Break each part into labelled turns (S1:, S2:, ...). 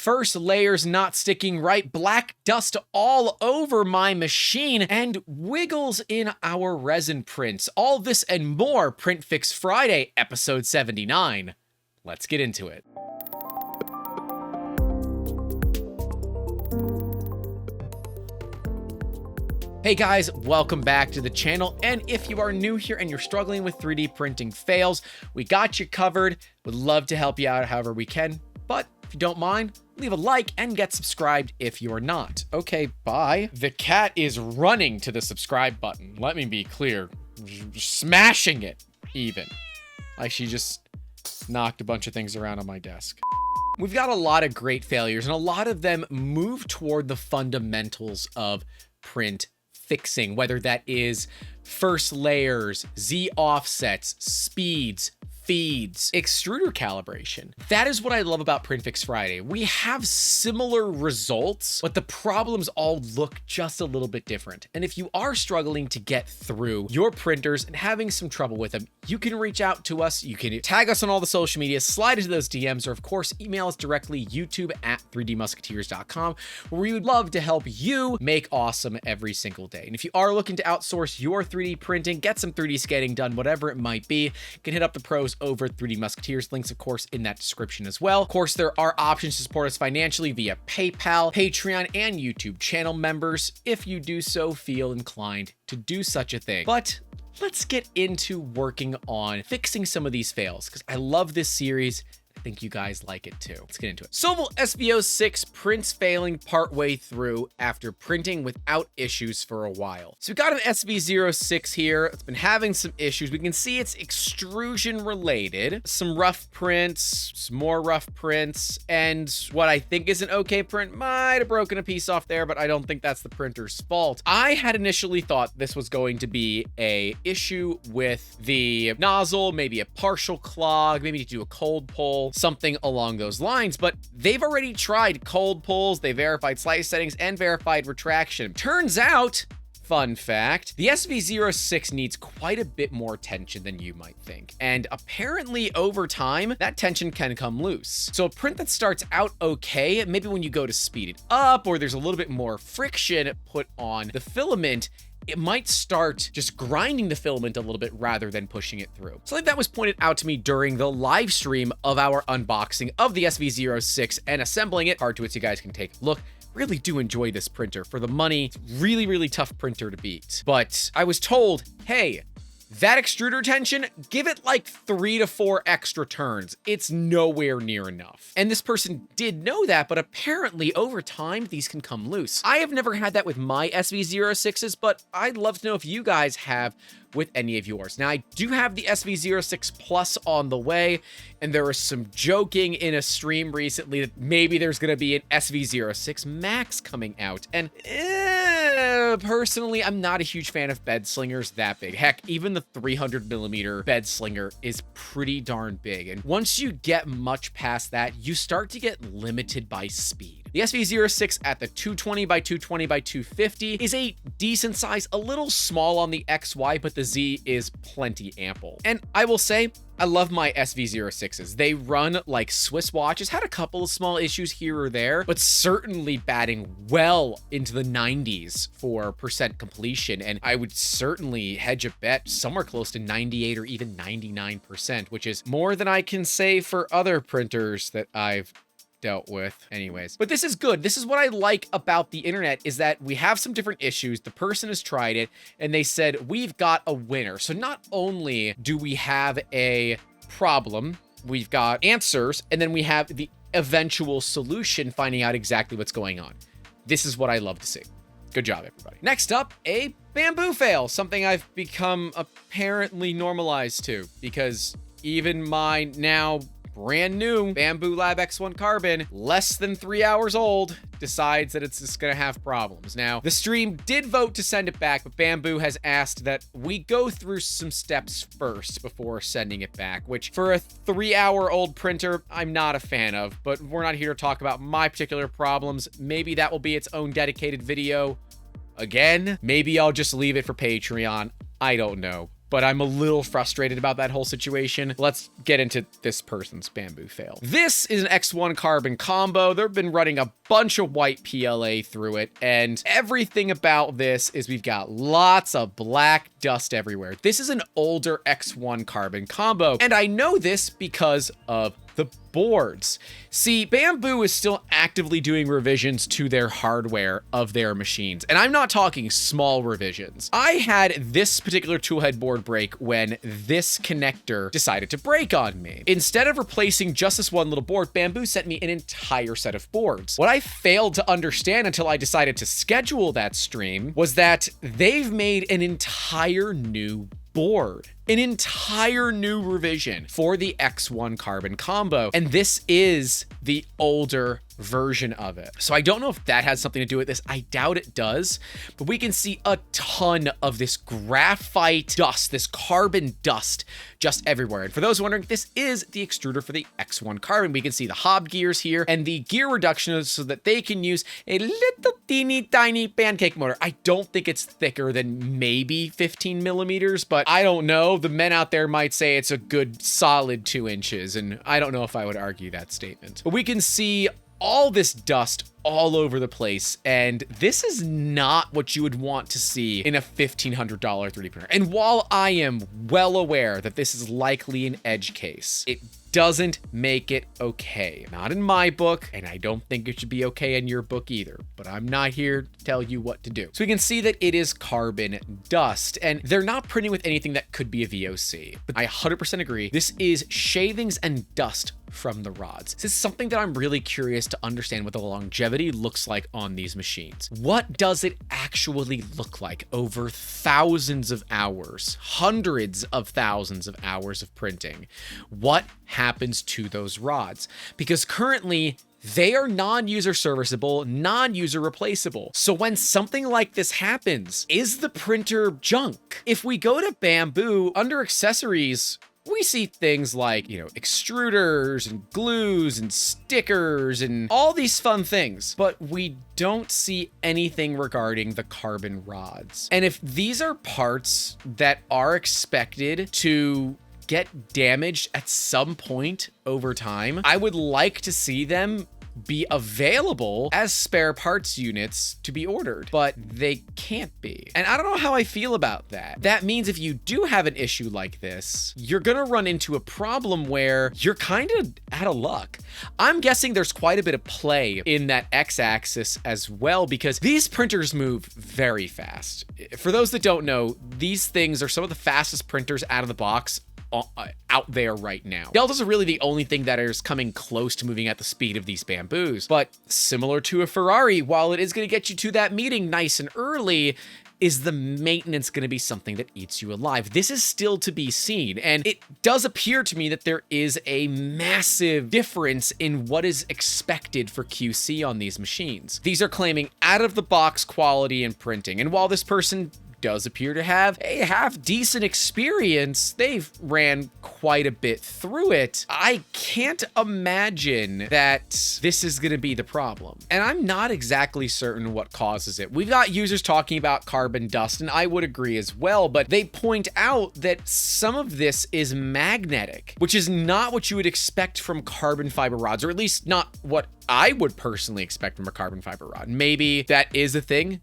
S1: first layers not sticking right, black dust all over my machine, and wiggles in our resin prints. All this and more, Print Fix Friday, episode 79. Let's get into it. Hey guys, welcome back to the channel, and if you are new here and you're struggling with 3D printing fails, we got you covered. Would love to help you out however we can, but if you don't mind, leave a like and get subscribed if you are not. Okay, bye. The cat is running to the subscribe button. Let me be clear, smashing it even. Like she just knocked a bunch of things around on my desk. We've got a lot of great failures, and a lot of them move toward the fundamentals of print fixing, whether that is first layers, Z offsets, speeds, feeds, extruder calibration. That is what I love about Print Fix Friday. We have similar results, but the problems all look just a little bit different. And if you are struggling to get through your printers and having some trouble with them, you can reach out to us. You can tag us on all the social media, slide into those DMs, or of course, email us directly, youtube@3dmusketeers.com, where we would love to help you make awesome every single day. And if you are looking to outsource your 3D printing, get some 3D scanning done, whatever it might be, you can hit up the pros over at 3D Musketeers. Links, of course, in that description as well. Of course, there are options to support us financially via PayPal, Patreon, and YouTube channel members if you do so feel inclined to do such a thing. But let's get into working on fixing some of these fails, because I love this series. I think you guys like it too. Let's get into it. Sovol SV06 prints failing partway through after printing without issues for a while. So we got an SV06 here. It's been having some issues. We can see it's extrusion related. Some rough prints, some more rough prints, and what I think is an okay print might have broken a piece off there, but I don't think that's the printer's fault. I had initially thought this was going to be a issue with the nozzle, maybe a partial clog, maybe to do a cold pull, something along those lines, but they've already tried cold pulls, they verified slice settings, and verified retraction. Turns out, fun fact, the SV06 needs quite a bit more tension than you might think. And apparently over time, that tension can come loose. So a print that starts out okay, maybe when you go to speed it up, or there's a little bit more friction put on the filament, it might start just grinding the filament a little bit rather than pushing it through. Something that was pointed out to me during the live stream of our unboxing of the SV06 and assembling it. Hard to it, so you guys can take a look. Really do enjoy this printer for the money. It's really, really tough printer to beat. But I was told, hey, that extruder tension, give it like 3 to 4 extra turns. It's nowhere near enough. And this person did know that, but apparently over time, these can come loose. I have never had that with my SV06s, but I'd love to know if you guys have with any of yours. Now, I do have the SV06 Plus on the way, and there was some joking in a stream recently that maybe there's gonna be an SV06 Max coming out. And personally, I'm not a huge fan of bed slingers that big. Heck, even the 300mm bed slinger is pretty darn big. And once you get much past that, you start to get limited by speed. The SV06 at the 220 by 220 by 250 is a decent size, a little small on the XY, but the Z is plenty ample. And I will say, I love my SV06s. They run like Swiss watches, had a couple of small issues here or there, but certainly batting well into the 90s for percent completion. And I would certainly hedge a bet somewhere close to 98 or even 99%, which is more than I can say for other printers that I've dealt with anyways. But this is good. This is what I like about the internet, is that we have some different issues. The person has tried it and they said, we've got a winner. So not only do we have a problem, we've got answers, and then we have the eventual solution, finding out exactly what's going on. This is what I love to see. Good job, everybody. Next up, a Bambu fail, something I've become apparently normalized to, because even my now brand new Bambu Lab X1 Carbon, less than 3 hours old, decides that it's just gonna have problems. Now, the stream did vote to send it back, but Bambu has asked that we go through some steps first before sending it back, which for a 3-hour-old printer, I'm not a fan of, but we're not here to talk about my particular problems. Maybe that will be its own dedicated video. Again, maybe I'll just leave it for Patreon. I don't know. but I'm a little frustrated about that whole situation. Let's get into this person's Bambu fail. This is an X1 carbon combo. They've been running a bunch of white PLA through it, and everything about this is we've got lots of black dust everywhere. This is an older X1 carbon combo, and I know this because of the boards. See, Bambu is still actively doing revisions to their hardware of their machines, and I'm not talking small revisions. I had this particular toolhead board break when this connector decided to break on me. Instead of replacing just this one little board, Bambu sent me an entire set of boards. What I failed to understand until I decided to schedule that stream was that they've made an entire new board, an entire new revision for the X1 carbon combo, and this is the older version of it. So I don't know if that has something to do with this. I doubt it does, but we can see a ton of this graphite dust, this carbon dust just everywhere. And for those wondering, this is the extruder for the X1 carbon. We can see the hob gears here and the gear reduction so that they can use a little teeny tiny pancake motor. I don't think it's thicker than maybe 15 millimeters, but I don't know. The men out there might say it's a good solid 2 inches, and I don't know if I would argue that statement. But we can see all this dust all over the place, and this is not what you would want to see in a $1,500 3D printer. And while I am well aware that this is likely an edge case, it doesn't make it okay. Not in my book, and I don't think it should be okay in your book either, but I'm not here to tell you what to do. So we can see that it is carbon dust, and they're not printing with anything that could be a VOC, but I 100% agree. This is shavings and dust from the rods. This is something that I'm really curious to understand what the longevity looks like on these machines. What does it actually look like over thousands of hours, hundreds of thousands of hours of printing? What happens to those rods? Because currently, they are non-user serviceable, non-user replaceable. So when something like this happens, is the printer junk? If we go to Bambu, under accessories, we see things like, extruders and glues and stickers and all these fun things, but we don't see anything regarding the carbon rods. And if these are parts that are expected to get damaged at some point over time, I would like to see them be available as spare parts units to be ordered, but they can't be. And I don't know how I feel about that. That means if you do have an issue like this, you're gonna run into a problem where you're kind of out of luck. I'm guessing there's quite a bit of play in that x-axis as well, because these printers move very fast. For those that don't know, these things are some of the fastest printers out of the box out there right now. Deltas are really the only thing that is coming close to moving at the speed of these Bambus, but similar to a Ferrari, while it is going to get you to that meeting nice and early, is the maintenance going to be something that eats you alive? This is still to be seen, and it does appear to me that there is a massive difference in what is expected for QC on these machines. These are claiming out-of-the-box quality in printing, and while this person does appear to have a half-decent experience, they've ran quite a bit through it, I can't imagine that this is going to be the problem. And I'm not exactly certain what causes it. We've got users talking about carbon dust, and I would agree as well, but they point out that some of this is magnetic, which is not what you would expect from carbon fiber rods, or at least not what I would personally expect from a carbon fiber rod. Maybe that is a thing.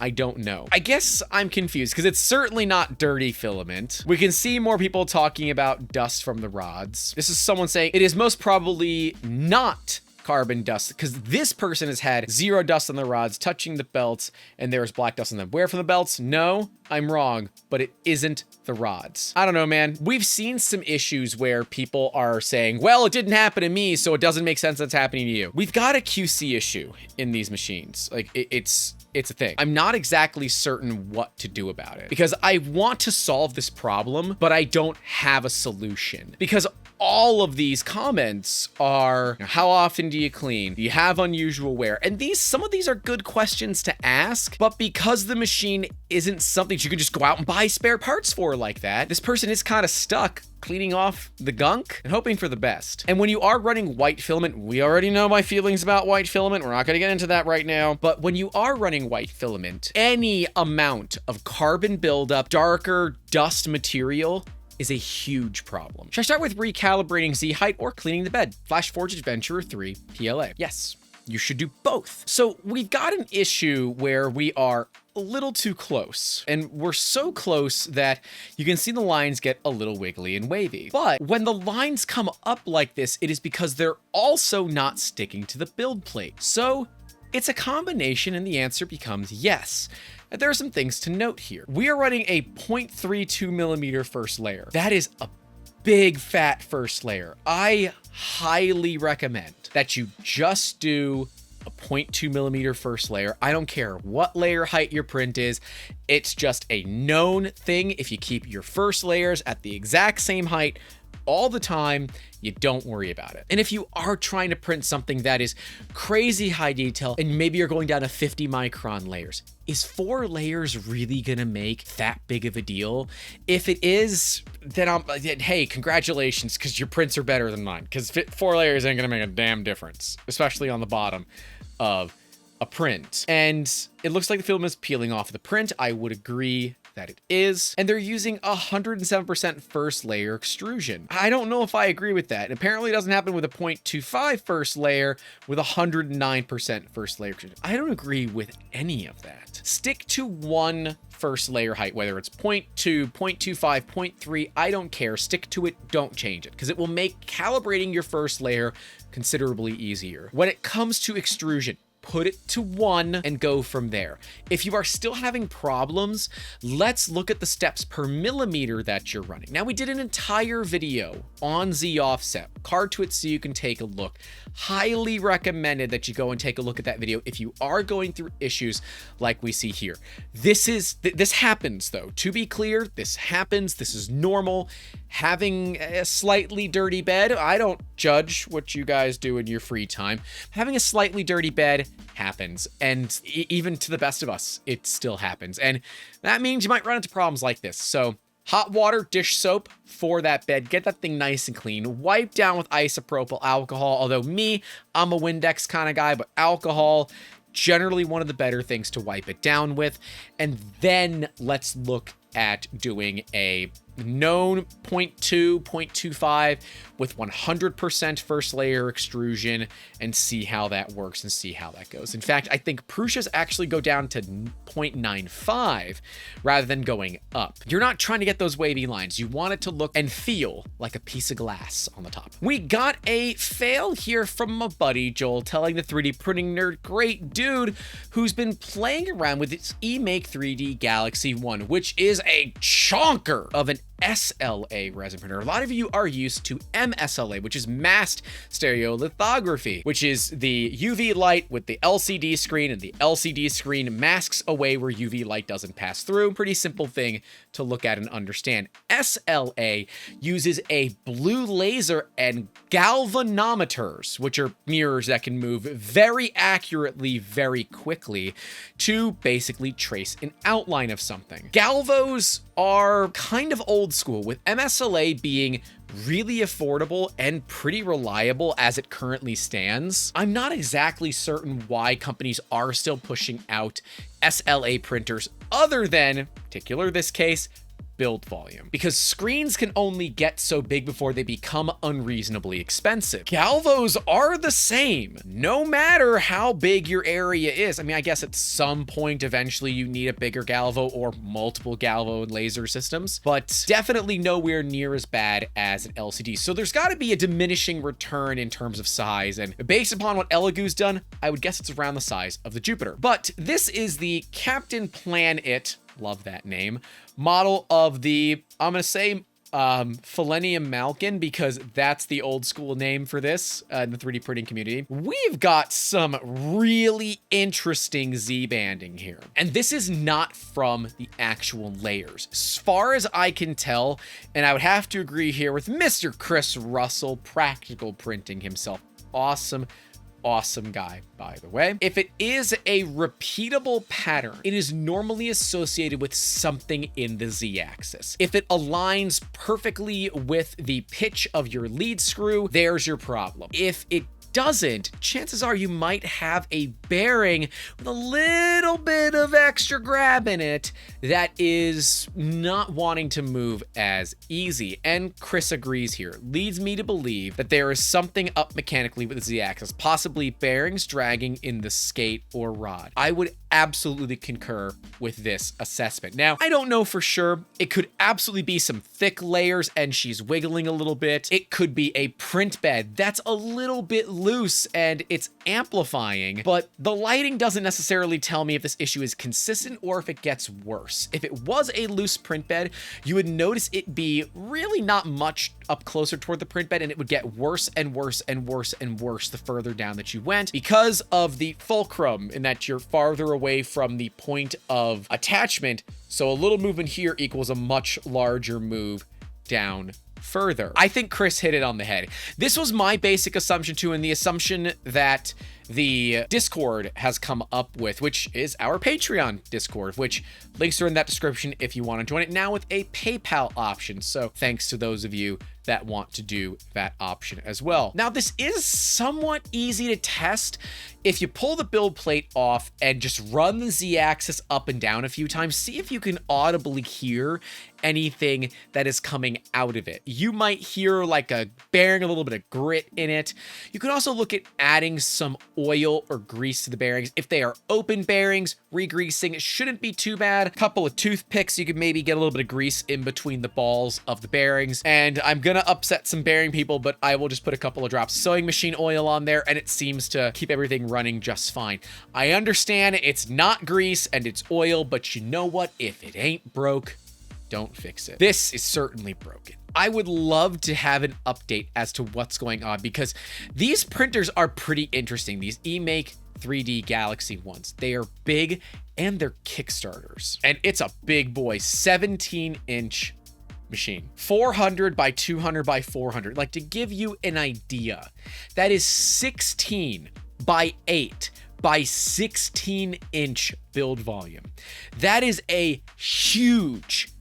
S1: I don't know. I guess I'm confused because it's certainly not dirty filament. We can see more people talking about dust from the rods. This is someone saying it is most probably not carbon dust because this person has had zero dust on the rods touching the belts and there's black dust on them. Where from the belts? No, I'm wrong, but it isn't the rods. I don't know, man. We've seen some issues where people are saying, well, it didn't happen to me, so it doesn't make sense that's happening to you. We've got a QC issue in these machines. Like it's a thing. I'm not exactly certain what to do about it because I want to solve this problem, but I don't have a solution because all of these comments are, how often do you clean? Do you have unusual wear? And some of these are good questions to ask, but because the machine isn't something you can just go out and buy spare parts for like that, this person is kind of stuck cleaning off the gunk and hoping for the best. And when you are running white filament, we already know my feelings about white filament. We're not going to get into that right now. But when you are running white filament, any amount of carbon buildup, darker dust material is a huge problem. Should I start with recalibrating Z height or cleaning the bed? Flash Forge Adventurer 3 PLA. Yes, you should do both. So we've got an issue where we are a little too close, and we're so close that you can see the lines get a little wiggly and wavy. But when the lines come up like this, it is because they're also not sticking to the build plate. So it's a combination, and the answer becomes yes. There are some things to note here. We are running a 0.32 millimeter first layer. That is a big fat first layer. I highly recommend that you just do a 0.2 millimeter first layer. I don't care what layer height your print is. It's just a known thing. If you keep your first layers at the exact same height all the time, you don't worry about it. And if you are trying to print something that is crazy high detail and maybe you're going down to 50 micron layers, is 4 layers really gonna make that big of a deal? If it is, then hey, congratulations, because your prints are better than mine, because 4 layers ain't gonna make a damn difference, especially on the bottom of a print. And it looks like the film is peeling off the print. I would agree that it is. And they're using 107% first layer extrusion. I don't know if I agree with that. And apparently it doesn't happen with a 0.25 first layer with 109% first layer extrusion. I don't agree with any of that. Stick to one first layer height, whether it's 0.2, 0.25, 0.3, I don't care. Stick to it, don't change it, because it will make calibrating your first layer considerably easier. When it comes to extrusion, put it to 1 and go from there. If you are still having problems, let's look at the steps per millimeter that you're running. Now, we did an entire video on Z offset. Card to it so you can take a look. Highly recommended that you go and take a look at that video if you are going through issues like we see here. This happens though. To be clear, this happens. This is normal. Having a slightly dirty bed, I don't judge what you guys do in your free time. Having a slightly dirty bed happens, and even to the best of us, it still happens. And that means you might run into problems like this. So hot water, dish soap for that bed. Get that thing nice and clean. Wipe down with isopropyl alcohol. Although I'm a Windex kind of guy, but alcohol, generally one of the better things to wipe it down with. And then let's look at doing a known 0.2, 0.25 with 100% first layer extrusion and see how that works and see how that goes. In fact, I think Prussia's actually go down to 0.95 rather than going up. You're not trying to get those wavy lines. You want it to look and feel like a piece of glass on the top. We got a fail here from my buddy Joel, telling the 3D printing nerd, great dude, who's been playing around with its eMake 3D Galaxy 1, which is a chonker of an SLA resin printer. A lot of you are used to MSLA, which is masked stereolithography, which is the UV light with the LCD screen, and the LCD screen masks away where UV light doesn't pass through. Pretty simple thing to look at and understand. SLA uses a blue laser and galvanometers, which are mirrors that can move very accurately, very quickly to basically trace an outline of something. Galvos are kind of old school, with MSLA being really affordable and pretty reliable as it currently stands. I'm not exactly certain why companies are still pushing out SLA printers other than, particular this case, build volume, because screens can only get so big before they become unreasonably expensive. Galvos are the same, no matter how big your area is. I mean, I guess at some point eventually you need a bigger galvo or multiple galvo and laser systems, but definitely nowhere near as bad as an LCD. So there's got to be a diminishing return in terms of size, and based upon what Elegoo's done, I would guess it's around the size of the Jupiter. But this is the Captain Planet, love that name, model of the, I'm gonna say, Philenium Malkin, because that's the old school name for this in the 3D printing community. We've got some really interesting Z-banding here. And this is not from the actual layers. As far as I can tell, and I would have to agree here with Mr. Chris Russell, Practical Printing himself. Awesome guy, by the way. If it is a repeatable pattern, it is normally associated with something in the Z-axis. If it aligns perfectly with the pitch of your lead screw, there's your problem. If it doesn't, chances are you might have a bearing with a little bit of extra grab in it that is not wanting to move as easy. And Chris agrees here. Leads me to believe that there is something up mechanically with the Z-axis, possibly bearings dragging in the skate or rod. I would absolutely concur with this assessment. Now, I don't know for sure. It could absolutely be some thick layers and she's wiggling a little bit. It could be a print bed that's a little bit loose and it's amplifying, but the lighting doesn't necessarily tell me if this issue is consistent or if it gets worse. If it was a loose print bed, you would notice it be really not much up closer toward the print bed, and it would get worse and worse and worse and worse the further down that you went because of the fulcrum in that you're farther away from the point of attachment. So a little movement here equals a much larger move down further. I think Chris hit it on the head. This was my basic assumption too, and the assumption that the Discord has come up with, which is our Patreon Discord, which links are in that description if you want to join it now with a PayPal option. So thanks to those of you that want to do that option as well. Now, this is somewhat easy to test. If you pull the build plate off and just run the Z-axis up and down a few times, see if you can audibly hear anything that is coming out of it. You might hear like a bearing, a little bit of grit in it. You can also look at adding some oil or grease to the bearings. If they are open bearings, re-greasing shouldn't be too bad. A couple of toothpicks, you could maybe get a little bit of grease in between the balls of the bearings. And I'm gonna upset some bearing people, but I will just put a couple of drops of sewing machine oil on there and it seems to keep everything running just fine. I understand it's not grease and it's oil, but you know what? If it ain't broke, don't fix it. This is certainly broken. I would love to have an update as to what's going on because these printers are pretty interesting. These eMake 3D Galaxy ones. They are big and they're Kickstarters. And it's a big boy, 17-inch machine. 400 by 200 by 400. Like, to give you an idea, that is 16 by 8 by 16-inch build volume. That is a huge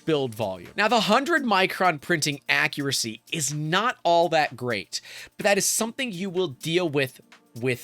S1: build volume. Now, the 100 micron printing accuracy is not all that great, but that is something you will deal with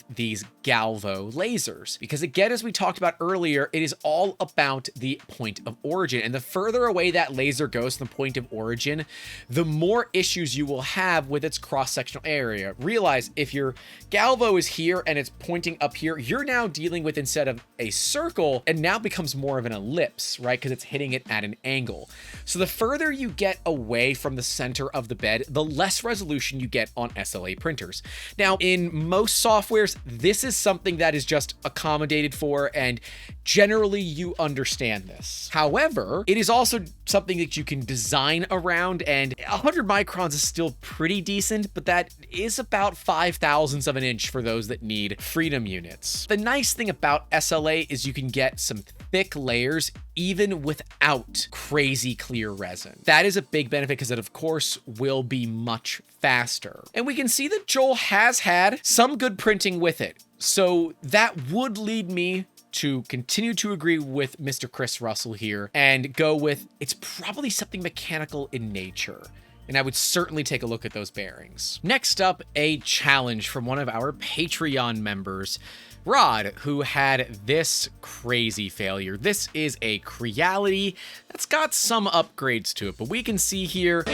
S1: these Galvo lasers. Because again, as we talked about earlier, it is all about the point of origin. And the further away that laser goes from the point of origin, the more issues you will have with its cross-sectional area. Realize if your Galvo is here and it's pointing up here, you're now dealing with, instead of a circle, and now becomes more of an ellipse, right? Because it's hitting it at an angle. So the further you get away from the center of the bed, the less resolution you get on SLA printers. Now, in most softwares, this is something that is just accommodated for, and generally you understand this. However, it is also something that you can design around, and 100 microns is still pretty decent, but that is about 5/1000ths of an inch for those that need freedom units. The nice thing about SLA is you can get some thick layers even without crazy clear resin. That is a big benefit because it, of course, will be much faster. And we can see that Joel has had some good printing with it. So that would lead me to continue to agree with Mr. Chris Russell here and go with it's probably something mechanical in nature. And I would certainly take a look at those bearings. Next up, a challenge from one of our Patreon members, Rod, who had this crazy failure. This is a Creally that's got some upgrades to it, but we can see here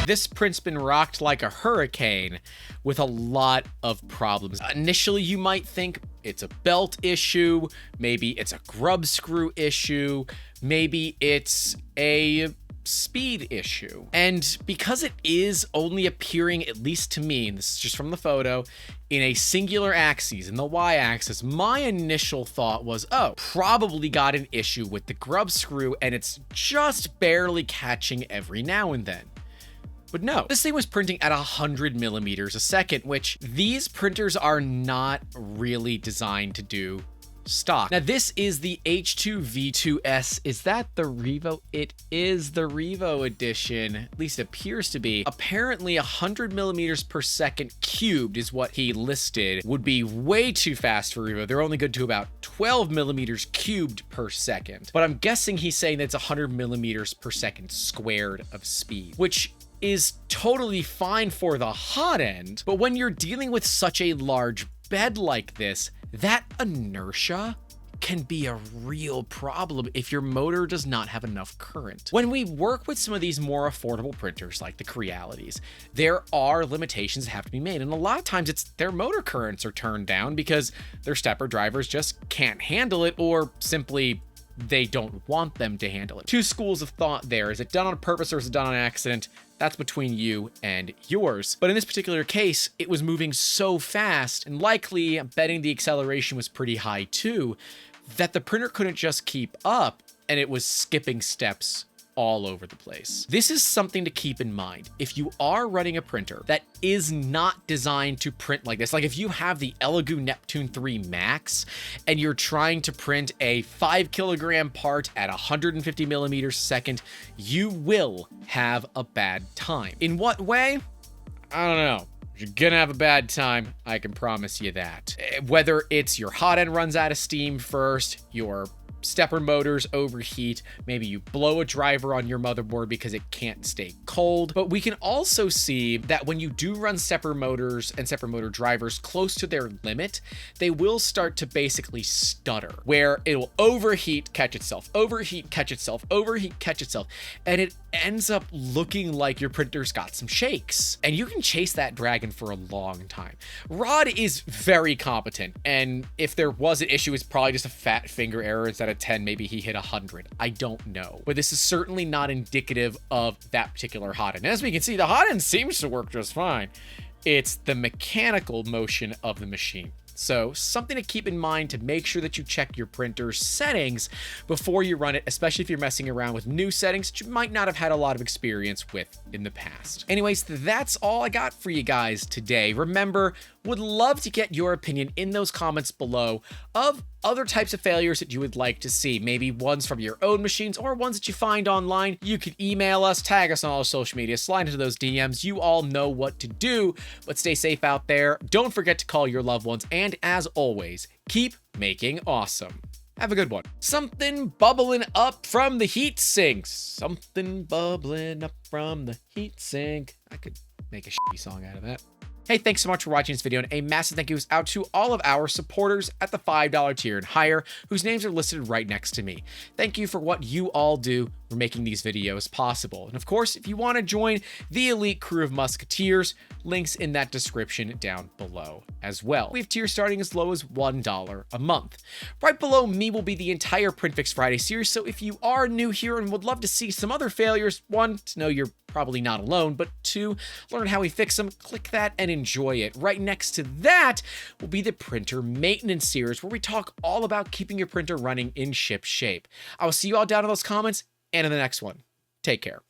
S1: this print's been rocked like a hurricane with a lot of problems. Initially, you might think it's a belt issue, maybe it's a grub screw issue, maybe it's a speed issue. And because it is only appearing, at least to me, and this is just from the photo, in a singular axis, in the y-axis, my initial thought was, oh, probably got an issue with the grub screw and it's just barely catching every now and then. But no, this thing was printing at 100 millimeters a second, which these printers are not really designed to do stock. Now, this is the H2V2S. Is that the Revo? It is the Revo edition, at least it appears to be. Apparently 100 millimeters per second cubed is what he listed. Would be way too fast for Revo. They're only good to about 12 millimeters cubed per second. But I'm guessing he's saying that's 100 millimeters per second squared of speed, which is totally fine for the hot end. But when you're dealing with such a large bed like this, that inertia can be a real problem if your motor does not have enough current. When we work with some of these more affordable printers like the Crealities, there are limitations that have to be made. And a lot of times it's their motor currents are turned down because their stepper drivers just can't handle it, or simply they don't want them to handle it. Two schools of thought there. Is it done on purpose or is it done on accident? That's between you and yours. But in this particular case, it was moving so fast, and likely, I'm betting the acceleration was pretty high too, that the printer couldn't just keep up and it was skipping steps all over the place. This is something to keep in mind. If you are running a printer that is not designed to print like this, like if you have the Elegoo Neptune 3 Max and you're trying to print a 5 kilogram part at 150 millimeters a second, you will have a bad time. In what way? I don't know. You're gonna have a bad time, I can promise you that. Whether it's your hot end runs out of steam first, your stepper motors overheat, maybe you blow a driver on your motherboard because it can't stay cold. But we can also see that when you do run stepper motors and stepper motor drivers close to their limit, they will start to basically stutter, where it'll overheat, catch itself, overheat, catch itself, overheat, catch itself, and it ends up looking like your printer's got some shakes. And you can chase that dragon for a long time. Rod is very competent, and if there was an issue, it's probably just a fat finger error. Instead of 10, maybe he hit 100. I don't know. But this is certainly not indicative of that particular hot end. As we can see, the hot end seems to work just fine. It's the mechanical motion of the machine. So something to keep in mind to make sure that you check your printer's settings before you run it, especially if you're messing around with new settings that you might not have had a lot of experience with in the past. Anyways, that's all I got for you guys today. Remember, would love to get your opinion in those comments below of other types of failures that you would like to see. Maybe ones from your own machines or ones that you find online. You could email us, tag us on all our social media, slide into those DMs. You all know what to do, but stay safe out there. Don't forget to call your loved ones. And as always, keep making awesome. Have a good one. Something bubbling up from the heat sink. Something bubbling up from the heat sink. I could make a shitty song out of that. Hey, thanks so much for watching this video, and a massive thank you goes out to all of our supporters at the $5 tier and higher, whose names are listed right next to me. Thank you for what you all do for making these videos possible. And of course, if you want to join the elite crew of Musketeers, links in that description down below as well. We have tiers starting as low as $1 a month. Right below me will be the entire PrintFixFriday series, so if you are new here and would love to see some other failures, one, to know you're probably not alone, but two, learn how we fix them, click that and enjoy it. Right next to that will be the printer maintenance series, where we talk all about keeping your printer running in ship shape. I will see you all down in those comments and in the next one. Take care.